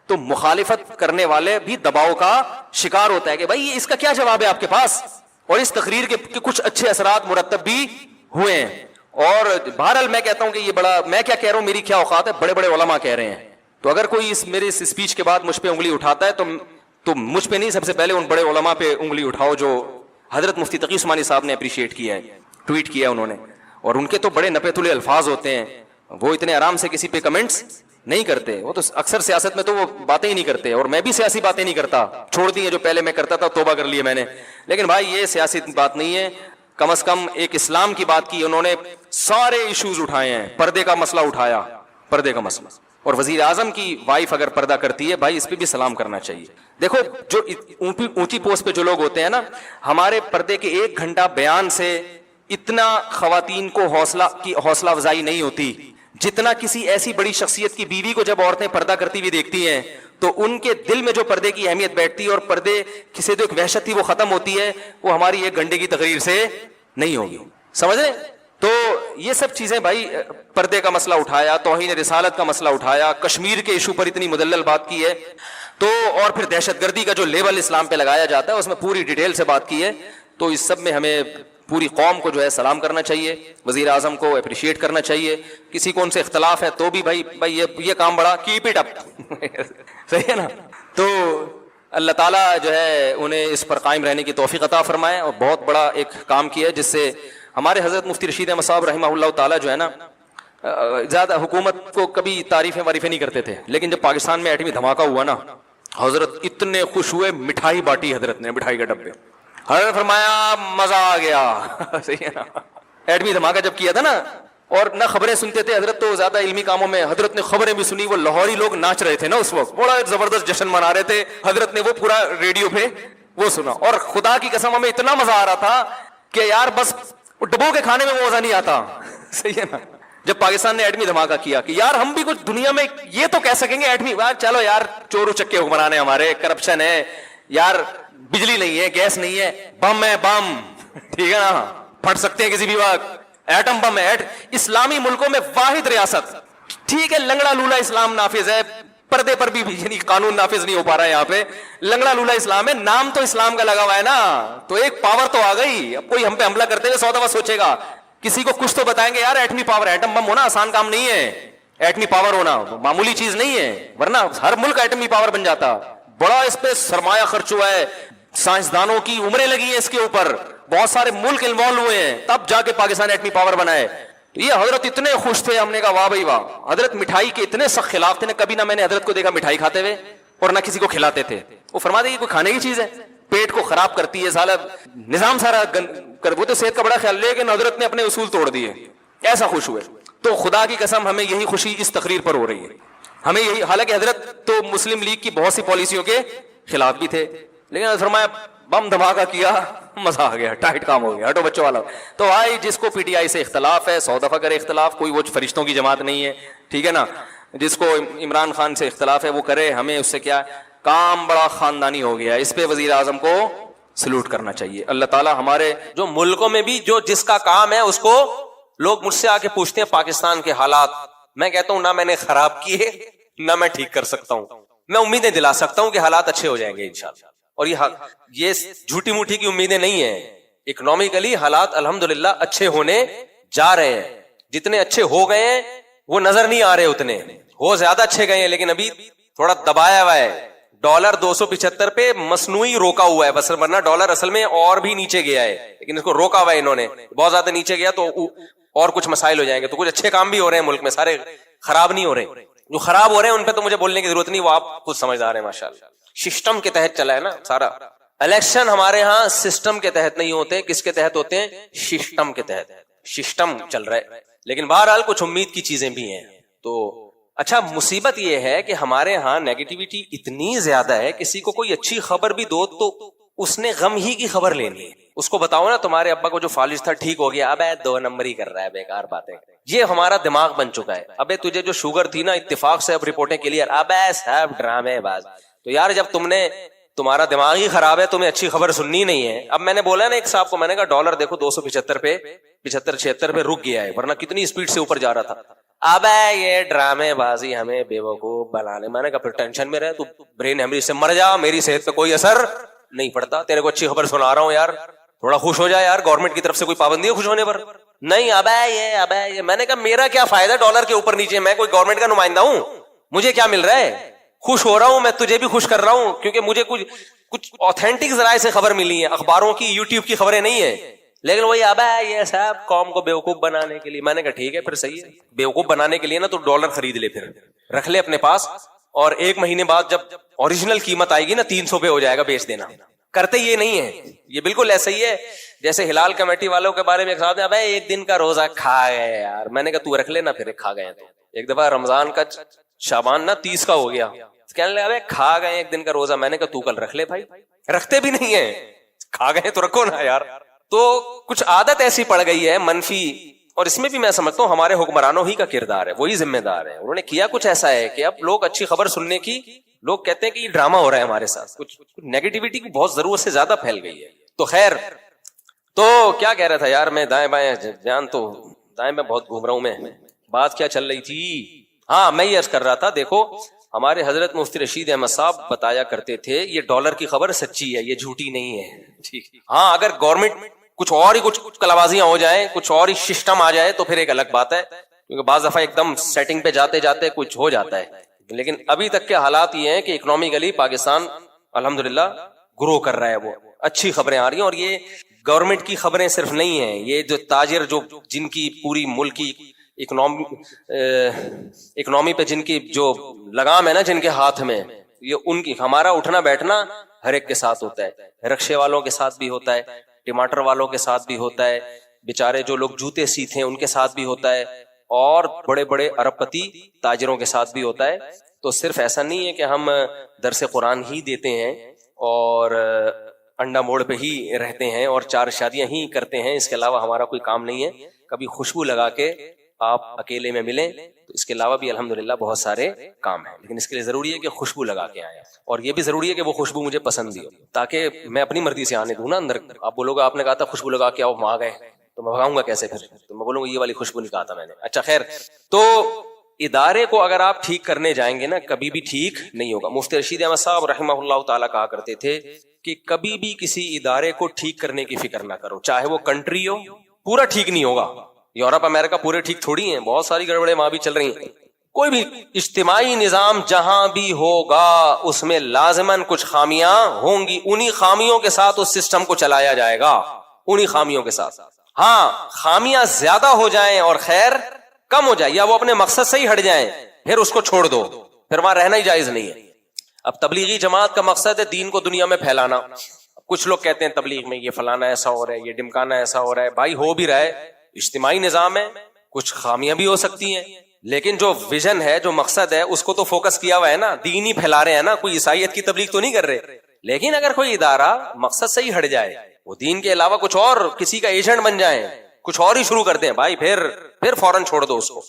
تو مخالفت کرنے والے بھی دباؤ کا شکار ہوتا ہے کہ بھائی اس کا کیا جواب ہے آپ کے پاس. اور اس تقریر کے کچھ اچھے اثرات مرتب بھی ہوئے ہیں. اور بہرحال میں کہتا ہوں کہ یہ بڑا, میں کیا کہہ رہا ہوں, میری کیا اوقات ہے, بڑے بڑے علماء کہہ رہے ہیں. تو اگر کوئی میرے اس اسپیچ کے بعد مجھ پہ انگلی اٹھاتا ہے تو مجھ پہ نہیں, سب سے پہلے ان بڑے علماء پہ انگلی اٹھاؤ جو حضرت مفتی تقی عثمانی صاحب نے اپریشیٹ کیا ہے, ٹویٹ کیا انہوں نے. اور ان کے تو بڑے نپے تلے الفاظ ہوتے ہیں, وہ اتنے آرام سے کسی پہ کمنٹس نہیں کرتے. وہ تو اکثر سیاست میں تو وہ باتیں ہی نہیں کرتے, اور میں بھی سیاسی باتیں نہیں کرتا, چھوڑ دی ہیں جو پہلے میں کرتا تھا, توبہ کر لی ہے میں نے. لیکن بھائی یہ سیاسی بات نہیں ہے, کم از کم ایک اسلام کی بات کی انہوں نے, سارے ایشوز اٹھائے ہیں, پردے کا مسئلہ اٹھایا, پردے کا مسئلہ. اور وزیر اعظم کی وائف اگر پردہ کرتی ہے بھائی اس پہ بھی سلام کرنا چاہیے. دیکھو جو اونچی پوسٹ پہ جو لوگ ہوتے ہیں نا, ہمارے پردے کے 1 گھنٹہ بیان سے اتنا خواتین کو حوصلہ افزائی نہیں ہوتی جتنا کسی ایسی بڑی شخصیت کی بیوی کو جب عورتیں پردہ کرتی ہوئی دیکھتی ہیں تو ان کے دل میں جو پردے کی اہمیت بیٹھتی ہے اور پردے سے جو ایک وحشت تھی وہ ختم ہوتی ہے, وہ ہماری 1 گھنٹے کی تقریر سے نہیں ہوگی. سمجھ رہے؟ تو یہ سب چیزیں بھائی, پردے کا مسئلہ اٹھایا, توہین رسالت کا مسئلہ اٹھایا, کشمیر کے ایشو پر اتنی مدلل بات کی ہے, تو اور پھر دہشت گردی کا جو لیبل اسلام پہ لگایا جاتا ہے اس میں پوری ڈیٹیل سے بات کی ہے. تو اس سب میں ہمیں پوری قوم کو جو ہے سلام کرنا چاہیے, وزیر اعظم کو اپریشیٹ کرنا چاہیے. کسی کو ان سے اختلاف ہے تو بھی بھائی یہ کام بڑا, کیپ اٹ اپ. صحیح ہے نا؟ تو اللہ تعالیٰ جو ہے انہیں اس پر قائم رہنے کی توفیق عطا فرمائے, اور بہت بڑا ایک کام کیا ہے جس سے ہمارے حضرت مفتی رشید احمد صاحب رحمہ اللہ تعالیٰ جو ہے نا, زیادہ حکومت کو کبھی تعریفیں نہیں کرتے تھے, لیکن جب پاکستان میں ایٹمی دھماکہ ہوا نا, حضرت اتنے خوش ہوئے, مٹھائی بانٹی حضرت نے, مٹھائی کے ڈبے. حضرت فرمایا مزہ آ گیا. صحیح ہے نا؟ ایٹمی دھماکہ جب کیا تھا نا, اور نہ خبریں سنتے تھے حضرت, تو زیادہ علمی کاموں میں, حضرت نے خبریں بھی سنی. وہ لاہوری لوگ ناچ رہے تھے نا اس وقت, بڑا زبردست جشن منا رہے تھے, حضرت نے وہ پورا ریڈیو پہ وہ سنا. اور خدا کی قسم ہمیں اتنا مزہ آ رہا تھا کہ یار بس ڈبو کے کھانے میں وہ مزہ نہیں آتا. صحیح ہے نا؟ جب پاکستان نے ایٹمی دھماکہ کیا کہ یار ہم بھی کچھ دنیا میں یہ تو کہہ سکیں گے ایٹمی, چلو یار چور چکے حکمران ہیں ہمارے, کرپشن ہے یار, بجلی نہیں ہے, گیس نہیں ہے, بم ہے, بم ٹھیک ہے نا, پھٹ سکتے ہیں کسی بھی وقت, ایٹم بم ہے. اسلامی ملکوں میں واحد ریاست, ٹھیک ہے لنگڑا لولا اسلام نافذ ہے, پردے پر بھی یعنی قانون نافذ نہیں ہو پا رہا ہے یہاں پہ, لنگڑا لولا اسلام ہے, نام تو اسلام کا لگا ہوا ہے نا, تو ایک پاور تو آ گئی. اب کوئی ہم پہ حملہ کرتے ہوئے 100 دفعہ سوچے گا, کسی کو کچھ تو بتائیں گے یار ایٹمی پاور, ایٹم بم ہونا آسان کام نہیں ہے, ایٹمی پاور ہونا معمولی چیز نہیں ہے, ورنہ ہر ملک ایٹمی پاور بن جاتا. بڑا اس پہ سرمایہ خرچ ہوا ہے, سائنسدانوں کی عمریں لگی ہیں اس کے اوپر, بہت سارے ملک انوالو ہوئے ہیں, تب جا کے پاکستان ایٹمی پاور بنا ہے. یہ حضرت اتنے خوش تھے, ہم نے کہا واہ بھائی واہ. حضرت مٹھائی کے اتنے سخت خلاف تھے, کبھی نہ میں نے حضرت کو دیکھا مٹھائی کھاتے ہوئے اور نہ کسی کو کھلاتے تھے. وہ فرما دے کوئی کھانے کی چیز ہے, پیٹ کو خراب کرتی ہے, سالہ نظام سارا وہ تو صحت کا بڑا خیال, لیکن حضرت نے اپنے اصول توڑ دیے, ایسا خوش ہوئے. تو خدا کی قسم ہمیں یہی خوشی اس تقریر پر ہو رہی ہے, ہمیں یہی. حالانکہ حضرت تو مسلم لیگ کی بہت سی پالیسیوں کے خلاف بھی تھے, لیکن حضرت فرمایا بم دھماکہ کیا, مزہ آ گیا, ٹائٹ کام ہو گیا, ہٹو بچوں والا. تو بھائی جس کو پی ٹی آئی سے اختلاف ہے 100 دفعہ کرے اختلاف, کوئی وہ فرشتوں کی جماعت نہیں ہے, ٹھیک ہے نا. جس کو عمران خان سے اختلاف ہے وہ کرے, ہمیں اس سے کیا, کام بڑا خاندانی ہو گیا. اس پہ وزیر اعظم کو سلوٹ کرنا چاہیے. اللہ تعالیٰ ہمارے جو ملکوں میں بھی جو جس کا کام ہے اس کو لوگ مجھ سے آ کے پوچھتے ہیں پاکستان کے حالات, میں کہتا ہوں نہ میں نے خراب کیے نہ میں ٹھیک کر سکتا ہوں, میں امیدیں دلا سکتا ہوں کہ حالات اچھے ہو جائیں گے انشاءاللہ. اور یہ جھوٹی موٹی کی امیدیں نہیں ہیں. اکنامکلی حالات الحمدللہ اچھے ہونے جا رہے ہیں, جتنے اچھے ہو گئے ہیں وہ نظر نہیں آ رہے, اتنے ہو زیادہ اچھے گئے ہیں, لیکن ابھی تھوڑا دبایا ہوا ہے. ڈالر 275 پہ مصنوعی روکا ہوا ہے بس, ورنہ ڈالر اصل میں اور بھی نیچے گیا ہے, لیکن اس کو روکا ہوا ہے انہوں نے, بہت زیادہ نیچے گیا تو اور کچھ مسائل ہو جائیں گے. تو کچھ اچھے کام بھی ہو رہے ہیں ملک میں, سارے خراب نہیں ہو رہے. جو خراب ہو رہے ہیں ان پہ تو مجھے بولنے کی ضرورت نہیں, وہ آپ خود سمجھدار ہیں ماشاءاللہ. سسٹم کے تحت چلا ہے نا سارا. الیکشن ہمارے ہاں سسٹم کے تحت نہیں ہوتے, کس کے تحت ہوتے ہیں, سسٹم کے تحت. سسٹم چل رہا ہے, لیکن بہرحال کچھ امید کی چیزیں بھی ہیں. تو اچھا مصیبت یہ ہے کہ ہمارے ہاں نیگیٹیوٹی اتنی زیادہ ہے, کسی کو کوئی اچھی خبر بھی دو تو اس نے غم ہی کی خبر لینی ہے. اس کو بتاؤ نا تمہارے ابا کو جو فالج تھا ٹھیک ہو گیا, اب 2 نمبر ہی کر رہا ہے, بیکار باتیں. یہ ہمارا دماغ بن چکا ہے. ابے تجھے جو شوگر تھی نا اتفاق سے اب رپورٹیں کلیئر, اب سب ڈرامے باز. تو یار جب تمہارا دماغ ہی خراب ہے, تمہیں اچھی خبر سننی نہیں ہے. اب میں نے بولا نا ایک صاحب کو, میں نے کہا ڈالر دیکھو 275 پہ 75-76 پہ رک گیا ہے, ورنہ کتنی اسپیڈ سے اوپر جا رہا تھا. اب یہ ڈرامے بازی ہمیں بیوقوف بنانے. میں نے کہا پھر ٹینشن میں رہے, تو برین ہیمریج سے مر جا, میری صحت پہ کوئی اثر نہیں پڑتا. تیرے کو اچھی خبر سنا رہا ہوں یار, تھوڑا خوش ہو جائے یار. گورنمنٹ کی طرف سے کوئی پابندی ہے خوش ہونے پر؟ نہیں ابے یہ میں نے کہا میرا کیا فائدہ ڈالر کے اوپر نیچے, میں کوئی گورنمنٹ کا نمائندہ ہوں, مجھے کیا مل رہا ہے؟ خوش ہو رہا ہوں میں, تجھے بھی خوش کر رہا ہوں, کیونکہ مجھے کچھ آتھینٹک ذرائع سے خبر ملی ہے, اخباروں کی یوٹیوب کی خبریں نہیں ہیں. لیکن وہی ابے یہ صاحب قوم کو بیوقوف بنانے کے لیے. میں نے کہا ٹھیک ہے پھر صحیح ہے, بیوقوف بنانے کے لیے نا تو ڈالر خرید لے, پھر رکھ لے اپنے پاس, اور 1 مہینے بعد جب اوریجنل قیمت آئے گی نا 300 پہ ہو جائے گا, بیچ دینا. کرتے یہ نہیں ہے, یہ بالکل ایسا ہی ہے جیسے ہلال کمیٹی والوں کے بارے میں ایک صاحب نے ابے 1 دن کا روزہ کھا گئے یار. میں نے کہا تو رکھ لینا, پھر کھا گئے. تو ایک دفعہ رمضان کا شعبان نا 30 کا ہو گیا, کہنے لگا ابے کھا گئے 1 دن کا روزہ. میں نے کہا تو کل رکھ لے بھائی, رکھتے بھی نہیں ہیں, کھا گئے تو رکھو نا یار. تو کچھ عادت ایسی پڑ گئی ہے منفی, اور اس میں بھی میں سمجھتا ہوں ہمارے حکمرانوں ہی کا کردار ہے, وہی ذمہ دار ہے. انہوں نے کیا کچھ ایسا ہے کہ اب لوگ اچھی خبر سننے کی, لوگ کہتے ہیں کہ یہ ڈرامہ ہو رہا ہے ہمارے ساتھ, کچھ نیگیٹیوٹی کی بہت ضرورت سے زیادہ پھیل گئی ہے. تو خیر, تو کیا کہہ رہا تھا یار میں, دائیں بائیں جان تو دائیں میں بہت گھوم رہا ہوں میں, بات کیا چل رہی تھی؟ ہاں میں یہ عرض کر رہا تھا, دیکھو ہمارے حضرت مفتی رشید احمد صاحب بتایا کرتے تھے یہ ڈالر کی خبر سچی ہے, یہ جھوٹی نہیں ہے. ٹھیک, ہاں اگر گورنمنٹ کچھ اور ہی کچھ کلابازیاں ہو جائیں, کچھ اور ہی سسٹم آ جائے تو پھر ایک الگ بات ہے, کیونکہ بعض دفعہ ایک دم سیٹنگ پہ جاتے جاتے کچھ ہو جاتا ہے. لیکن ابھی تک کے حالات یہ ہیں کہ اکنامکلی پاکستان الحمدللہ گرو کر رہا ہے, وہ اچھی خبریں آ رہی ہیں. اور یہ گورنمنٹ کی خبریں صرف نہیں ہیں, یہ جو تاجر جو جن کی پوری ملک کی اکنامی پہ جن کی جو لگام ہے نا جن کے ہاتھ میں, یہ ان کی, ہمارا اٹھنا بیٹھنا ہر ایک کے ساتھ ہوتا ہے, رکشے والوں کے ساتھ بھی ہوتا ہے, ٹماٹر والوں کے ساتھ بھی ہوتا ہے, بیچارے جو لوگ جوتے سیتے ہیں ان کے ساتھ بھی ہوتا ہے, اور بڑے بڑے ارب پتی تاجروں کے ساتھ بھی ہوتا ہے. تو صرف ایسا نہیں ہے کہ ہم درس قرآن ہی دیتے ہیں اور انڈا موڑ پہ ہی رہتے ہیں اور 4 شادیاں ہی کرتے ہیں, اس کے علاوہ ہمارا کوئی کام نہیں ہے. کبھی خوشبو لگا کے آپ اکیلے میں ملیں تو اس کے علاوہ بھی الحمدللہ بہت سارے کام ہیں, لیکن اس کے لیے ضروری ہے کہ خوشبو لگا کے آئیں, اور یہ بھی ضروری ہے کہ وہ خوشبو مجھے پسند بھی ہو, تاکہ میں اپنی مرضی سے آنے دوں نا اندر. آپ بولو گے آپ نے کہا تھا خوشبو لگا کے آؤ, ہم آ گئے, تو میں بھگاؤں گا کیسے پھر؟ تو میں بولوں گا یہ والی خوشبو نہیں کہا تھا میں نے. اچھا خیر, تو ادارے کو اگر آپ ٹھیک کرنے جائیں گے نا کبھی بھی ٹھیک نہیں ہوگا. مفتی رشید احمد صاحب رحمہ اللہ تعالیٰ کہا کرتے تھے کہ کبھی بھی کسی ادارے کو ٹھیک کرنے کی فکر نہ کرو, چاہے وہ کنٹری ہو, پورا ٹھیک نہیں ہوگا. یورپ امریکہ پورے ٹھیک تھوڑی ہیں, بہت ساری گڑبڑیں وہاں بھی چل رہی ہیں. کوئی بھی اجتماعی نظام جہاں بھی ہوگا اس میں لازماً کچھ خامیاں ہوں گی, انہی خامیوں کے ساتھ اس سسٹم کو چلایا جائے گا, انہی خامیوں کے ساتھ. ہاں خامیاں زیادہ ہو جائیں اور خیر کم ہو جائے, یا وہ اپنے مقصد سے ہی ہٹ جائیں, پھر اس کو چھوڑ دو, پھر وہاں رہنا ہی جائز نہیں ہے. اب تبلیغی جماعت کا مقصد ہے دین کو دنیا میں پھیلانا. کچھ لوگ کہتے ہیں تبلیغ میں یہ فلانا ایسا ہو رہا ہے, یہ ڈمکانا ایسا ہو رہا ہے. بھائی ہو بھی رہا ہے, اجتماعی نظام ہے, کچھ خامیاں بھی ہو سکتی ہیں, لیکن جو ویژن ہے, جو مقصد ہے, اس کو تو فوکس کیا ہوا ہے نا, دین ہی پھیلا رہے ہیں نا, کوئی عیسائیت کی تبلیغ تو نہیں کر رہے. لیکن اگر کوئی ادارہ مقصد سے ہی ہٹ جائے, وہ دین کے علاوہ کچھ اور کسی کا ایجنٹ بن جائیں, کچھ اور ہی شروع کر دیں, بھائی پھر فوراً چھوڑ دو اس کو.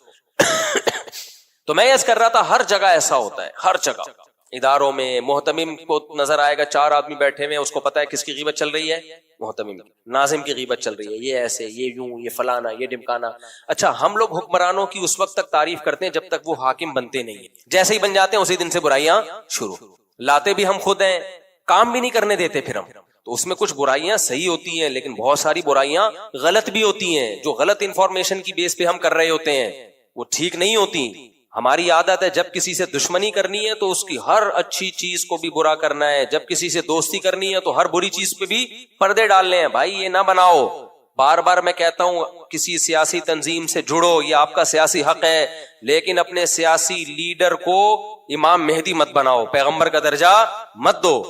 تو میں یہ کر رہا تھا ہر جگہ ایسا ہوتا ہے, ہر جگہ اداروں میں. محتمم کو نظر آئے گا 4 آدمی بیٹھے ہوئے, اس کو پتا ہے کس کی غیبت چل رہی ہے, محتمم کی. ناظم کی غیبت چل رہی ہے, یہ ایسے, یہ یوں, یہ فلانا, یہ ڈمکانا. اچھا ہم لوگ حکمرانوں کی اس وقت تک تعریف کرتے ہیں جب تک وہ حاکم بنتے نہیں ہیں. جیسے ہی بن جاتے ہیں اسی دن سے برائیاں شروع, لاتے بھی ہم خود ہیں, کام بھی نہیں کرنے دیتے پھر ہم. تو اس میں کچھ برائیاں صحیح ہوتی ہیں, لیکن بہت ساری برائیاں غلط بھی ہوتی ہیں, جو غلط انفارمیشن کی بیس پہ ہم کر رہے ہوتے ہیں, وہ ٹھیک نہیں ہوتی. ہماری عادت ہے جب کسی سے دشمنی کرنی ہے تو اس کی ہر اچھی چیز کو بھی برا کرنا ہے, جب کسی سے دوستی کرنی ہے تو ہر بری چیز پہ بھی پردے ڈالنے ہیں. بھائی یہ نہ بناؤ. بار بار میں کہتا ہوں کسی سیاسی تنظیم سے جڑو, یہ آپ کا سیاسی حق ہے, لیکن اپنے سیاسی لیڈر کو امام مہدی مت بناؤ, پیغمبر کا درجہ مت دو.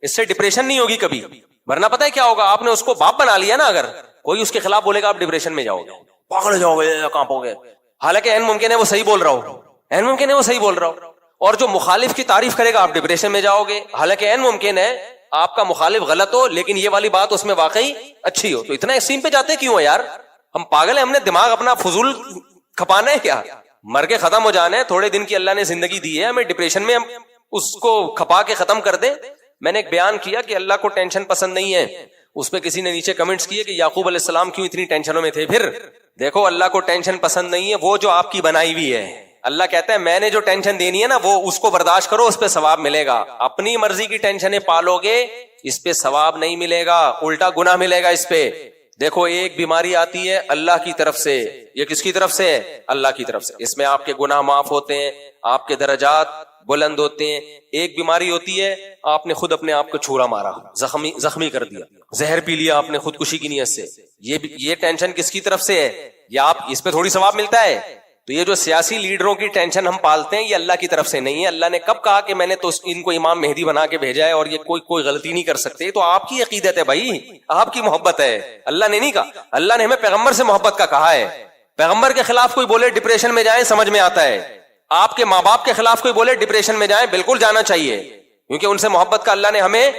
اس سے ڈپریشن نہیں ہوگی کبھی, ورنہ پتہ ہے کیا ہوگا, آپ نے اس کو باپ بنا لیا نا, اگر کوئی اس کے خلاف بولے گا آپ ڈپریشن میں جاؤ گے, پاگل جاؤ گے, کانپو گے. حالانکہ این ممکن ہے وہ صحیح بول رہا ہو, این ممکن ہے وہ صحیح بول رہا ہو, اور جو مخالف کی تعریف کرے گا آپ ڈپریشن میں جاؤ گے. حالانکہ این ممکن ہے آپ کا مخالف غلط ہو لیکن یہ والی بات اس میں واقعی اچھی ہو. تو اتنا ایکسٹریم پہ جاتے کیوں ہے یار؟ ہم پاگل ہیں, ہم نے دماغ اپنا فضول کھپانا ہے کیا؟ مر کے ختم ہو جانا ہے, تھوڑے دن کی اللہ نے زندگی دی ہے, ہمیں ڈپریشن میں ہم اس کو کھپا کے ختم کر دیں. میں نے ایک بیان کیا کہ اللہ کو ٹینشن پسند نہیں ہے, اس پہ کسی نے نیچے کمنٹس کیے کہ یعقوب علیہ السلام کیوں اتنی ٹینشنوں میں تھے. پھر دیکھو اللہ کو ٹینشن پسند نہیں ہے وہ جو آپ کی بنائی ہوئی ہے. اللہ کہتا ہے میں نے جو ٹینشن دینی ہے نا وہ اس کو برداشت کرو, اس پہ ثواب ملے گا. اپنی مرضی کی ٹینشنیں پالو گے اس پہ ثواب نہیں ملے گا, الٹا گناہ ملے گا اس پہ. دیکھو ایک بیماری آتی ہے اللہ کی طرف سے، یہ کس کی طرف سے ہے؟ اللہ کی طرف سے، اس میں آپ کے گناہ معاف ہوتے ہیں، آپ کے درجات بلند ہوتے ہیں۔ ایک بیماری ہوتی ہے آپ نے خود اپنے آپ کو چھورا مارا، زخمی کر دیا، زہر پی لیا آپ نے خودکشی کی نیت سے، یہ ٹینشن کس کی طرف سے ہے؟ یا آپ اس پہ تھوڑی ثواب ملتا ہے؟ تو یہ جو سیاسی لیڈروں کی ٹینشن ہم پالتے ہیں یہ اللہ کی طرف سے نہیں ہے۔ اللہ نے کب کہا کہ میں نے تو ان کو امام مہدی بنا کے بھیجا ہے اور یہ کوئی غلطی نہیں کر سکتے؟ تو آپ کی عقیدت ہے بھائی، آپ کی محبت ہے، اللہ نے نہیں کہا۔ اللہ نے ہمیں پیغمبر سے محبت کا کہا ہے، پیغمبر کے خلاف کوئی بولے ڈپریشن میں جائیں سمجھ میں آتا ہے، آپ کے ماں باپ کے خلاف کوئی بولے ڈپریشن میں جائیں بالکل جانا چاہیے، کیونکہ ان سے محبت کا اللہ نے ہمیں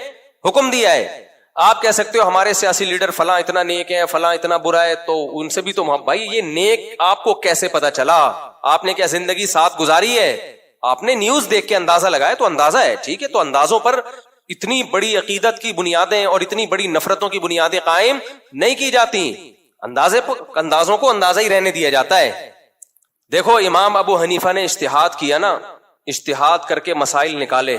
حکم دیا ہے۔ آپ کہہ سکتے ہو ہمارے سیاسی لیڈر فلاں اتنا نیک ہے فلاں اتنا برا ہے، تو ان سے بھی تو بھائی یہ نیک آپ کو کیسے پتا چلا؟ آپ نے کیا زندگی ساتھ گزاری ہے؟ آپ نے نیوز دیکھ کے اندازہ لگایا تو اندازہ ہے، ٹھیک ہے، تو اندازوں پر اتنی بڑی عقیدت کی بنیادیں اور اتنی بڑی نفرتوں کی بنیادیں قائم نہیں کی جاتی، اندازوں کو اندازہ ہی رہنے دیا جاتا ہے۔ دیکھو امام ابو حنیفہ نے اجتہاد کیا نا، اجتہاد کر کے مسائل نکالے،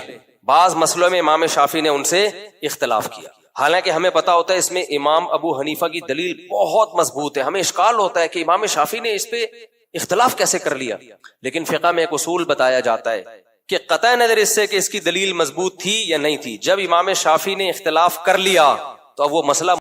بعض مسئلوں میں امام شافعی نے ان سے اختلاف کیا، حالانکہ ہمیں پتا ہوتا ہے اس میں امام ابو حنیفہ کی دلیل بہت مضبوط ہے، ہمیں اشکال ہوتا ہے کہ امام شافعی نے اس پہ اختلاف کیسے کر لیا، لیکن فقہ میں ایک اصول بتایا جاتا ہے کہ قطع نظر اس سے کہ اس کی دلیل مضبوط تھی یا نہیں تھی، جب امام شافعی نے اختلاف کر لیا تو اب وہ مسئلہ